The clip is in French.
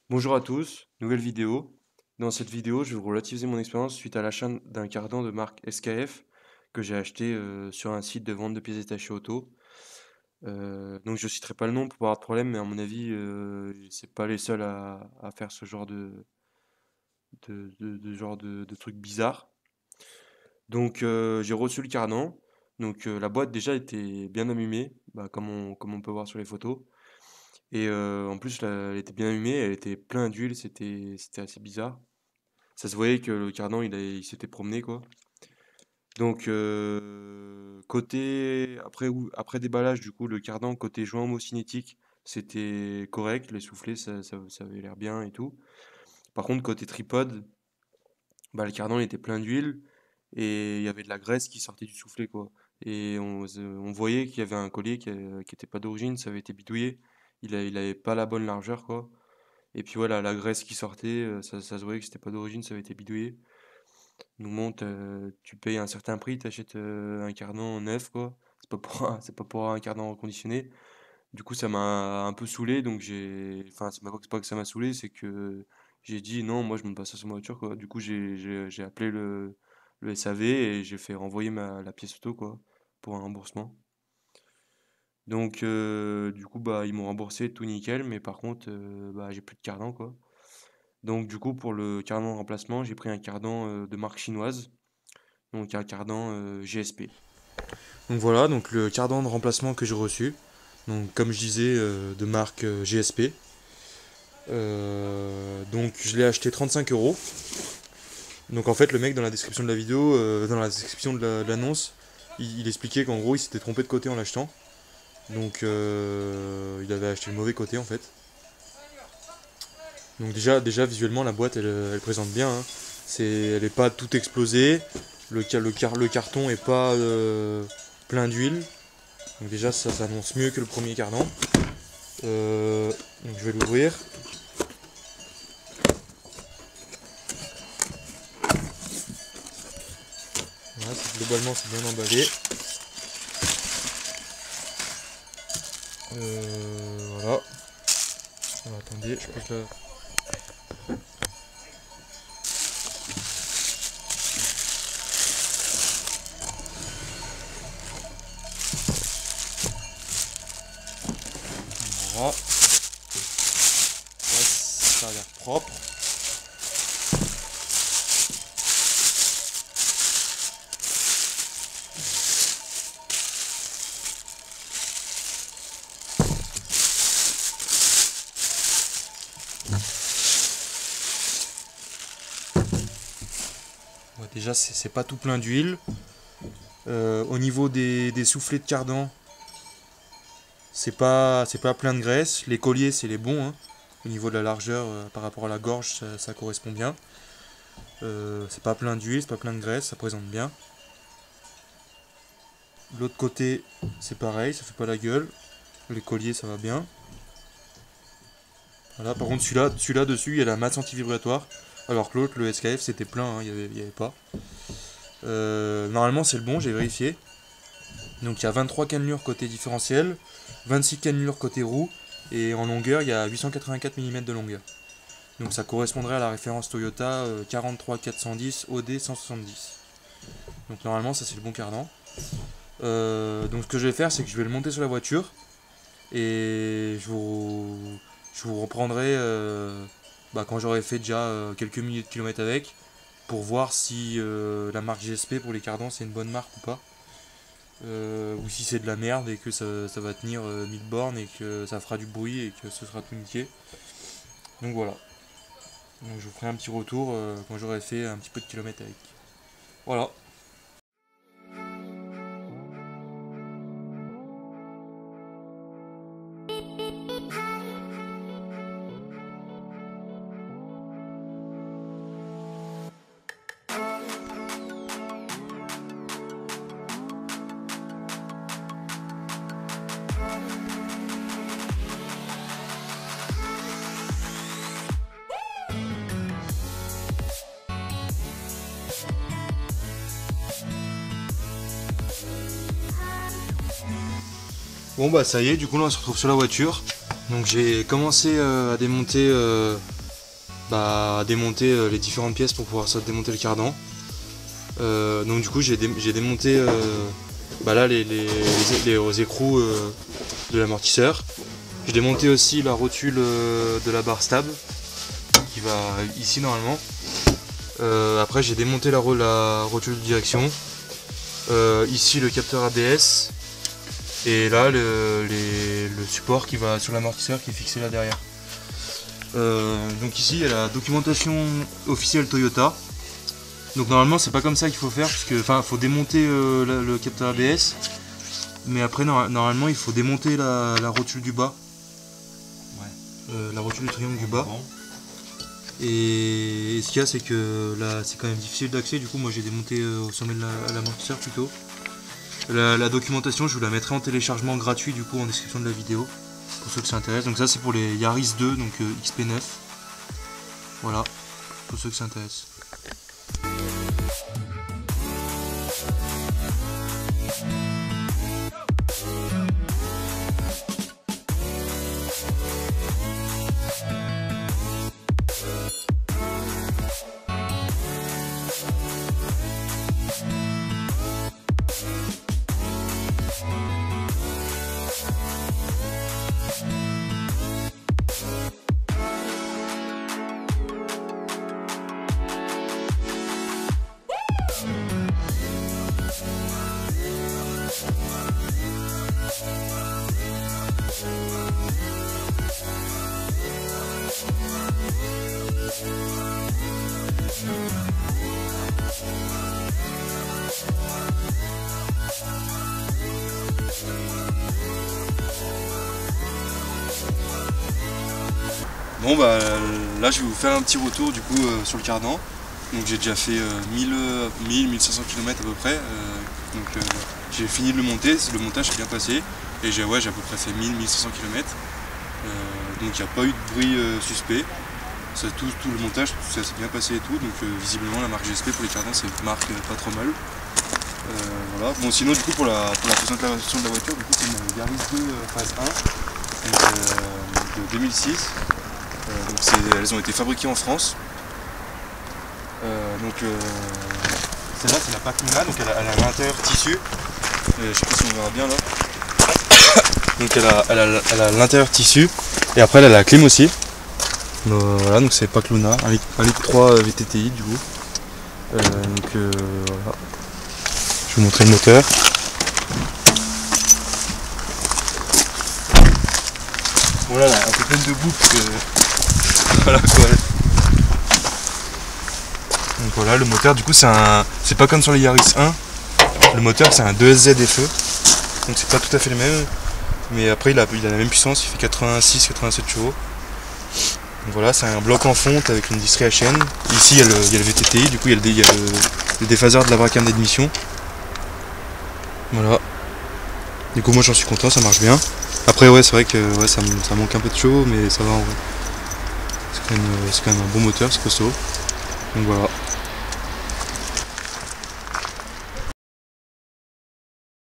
Bonjour à tous, nouvelle vidéo. Dans cette vidéo, je vais vous relativiser mon expérience suite à l'achat d'un cardan de marque SKF que j'ai acheté sur un site de vente de pièces détachées auto. Donc je citerai pas le nom pour pas avoir de problème, mais à mon avis, c'est pas les seuls à faire ce genre de trucs bizarres. Donc j'ai reçu le cardan. Donc la boîte déjà était bien allumée, bah, comme on peut voir sur les photos. Et en plus, elle était bien allumée, elle était pleine d'huile, c'était assez bizarre. Ça se voyait que le cardan, il s'était promené, quoi. Donc, après déballage, du coup, le cardan, côté joint homocinétique, c'était correct. Les soufflets, ça avait l'air bien et tout. Par contre, côté tripode, bah, le cardan, il était plein d'huile et il y avait de la graisse qui sortait du soufflet, quoi. Et on voyait qu'il y avait un collier qui était pas d'origine, ça avait été bidouillé. Il avait pas la bonne largeur, quoi. Et puis voilà, la graisse qui sortait, ça se voyait que c'était pas d'origine, ça avait été bidouillé. Nous monte, tu payes un certain prix, tu achètes un cardan neuf, quoi. C'est pas pour un cardan reconditionné. Du coup, ça m'a un peu saoulé, donc enfin, c'est pas que ça m'a saoulé, c'est que j'ai dit non, moi je monte pas ça sur ma voiture, quoi. Du coup, j'ai appelé le SAV et j'ai fait renvoyer la pièce auto, quoi, pour un remboursement. Donc, du coup, bah, ils m'ont remboursé tout nickel, mais par contre, bah, j'ai plus de cardan, quoi. Donc, du coup, pour le cardan de remplacement, j'ai pris un cardan de marque chinoise. Donc un cardan GSP. Donc voilà, donc le cardan de remplacement que j'ai reçu. Donc comme je disais, de marque GSP. Donc je l'ai acheté 35 euros. Donc en fait le mec dans la description de la vidéo, dans la description de l'annonce, il expliquait qu'en gros il s'était trompé de côté en l'achetant. Donc il avait acheté le mauvais côté en fait. Donc déjà visuellement la boîte elle présente bien, hein. Elle est pas tout explosée. Le carton est pas plein d'huile. Donc déjà ça s'annonce mieux que le premier cardan. Donc je vais l'ouvrir. Voilà, globalement c'est bien emballé. Voilà. Alors, attendez, je pose la... Voilà. Ouais, ça a l'air propre. Ouais, déjà c'est pas tout plein d'huile. Au niveau des soufflets de cardan, c'est pas plein de graisse. Les colliers c'est les bons, hein. Au niveau de la largeur par rapport à la gorge, ça correspond bien. C'est pas plein d'huile, c'est pas plein de graisse, ça présente bien. De l'autre côté, c'est pareil, ça fait pas la gueule. Les colliers, ça va bien. Voilà, par contre, celui-là dessus, il y a la masse anti-vibratoire. Alors que l'autre, le SKF, c'était plein, hein, il y avait pas. Normalement, c'est le bon, j'ai vérifié. Donc, il y a 23 cannelures côté différentiel, 26 cannelures côté roue, et en longueur, il y a 884 mm de longueur. Donc, ça correspondrait à la référence Toyota 43410 OD 170. Donc, normalement, ça, c'est le bon cardan. Donc, ce que je vais faire, c'est que je vais le monter sur la voiture. Et je vous reprendrai bah, quand j'aurai fait déjà quelques milliers de kilomètres avec pour voir si la marque GSP pour les cardans c'est une bonne marque ou pas. Ou si c'est de la merde et que ça va tenir 1000 bornes et que ça fera du bruit et que ce sera tout niqué. Donc voilà. Donc je vous ferai un petit retour quand j'aurai fait un petit peu de kilomètres avec. Voilà. Bon bah ça y est, du coup là on se retrouve sur la voiture. Donc j'ai commencé à démonter à démonter les différentes pièces pour pouvoir ça démonter le cardan. Donc du coup j'ai démonté là les écrous de l'amortisseur. J'ai démonté aussi la rotule de la barre stable qui va ici normalement. Après j'ai démonté la rotule de direction. Ici le capteur ABS. Et là le support qui va sur l'amortisseur qui est fixé là derrière. Donc ici il y a la documentation officielle Toyota. Donc normalement c'est pas comme ça qu'il faut faire, puisque faut démonter le capteur ABS, mais après normalement il faut démonter la rotule du bas, la rotule du triangle du bas. Et ce qu'il y a, c'est que là c'est quand même difficile d'accès, du coup moi j'ai démonté au sommet de l'amortisseur plutôt. La documentation je vous la mettrai en téléchargement gratuit du coup en description de la vidéo pour ceux que ça intéresse. Donc ça c'est pour les Yaris 2, donc XP9. Voilà, pour ceux que ça intéresse. Bon bah là je vais vous faire un petit retour du coup sur le cardan. Donc j'ai déjà fait 1000-1500 km à peu près. J'ai fini de le monter, le montage s'est bien passé. Et j'ai à peu près fait 1000-1500 km. Donc il n'y a pas eu de bruit suspect. Tout le montage, ça s'est bien passé et tout. Donc visiblement la marque GSP pour les cardans c'est une marque pas trop mal. Voilà. Bon sinon du coup pour la présentation de la voiture, du coup c'est une Yaris 2 phase 1 de 2006. Elles ont été fabriquées en France. Celle-là c'est la Pacluna, donc elle a l'intérieur tissu. Je sais pas si on verra bien là. Donc elle a l'intérieur tissu et après elle a la clim aussi. Voilà, donc c'est Pacluna, 1,3 litre VTTI du coup. Voilà. Je vais vous montrer le moteur. Voilà, un peu pleine de boue parce que voilà quoi. Donc voilà, le moteur du coup c'est pas comme sur les Yaris 1. Le moteur c'est un 2SZ FE. Donc c'est pas tout à fait le même. Mais après il a la même puissance, il fait 86-87 chevaux. Donc voilà, c'est un bloc en fonte avec une distrie HN. Ici il y a le VTTI, du coup il y a le déphaseur de la bracane d'admission. Voilà. Du coup moi j'en suis content, ça marche bien. Après ouais c'est vrai que ça manque un peu de chevaux mais ça va en vrai. C'est quand même un bon moteur, c'est costaud. Donc voilà.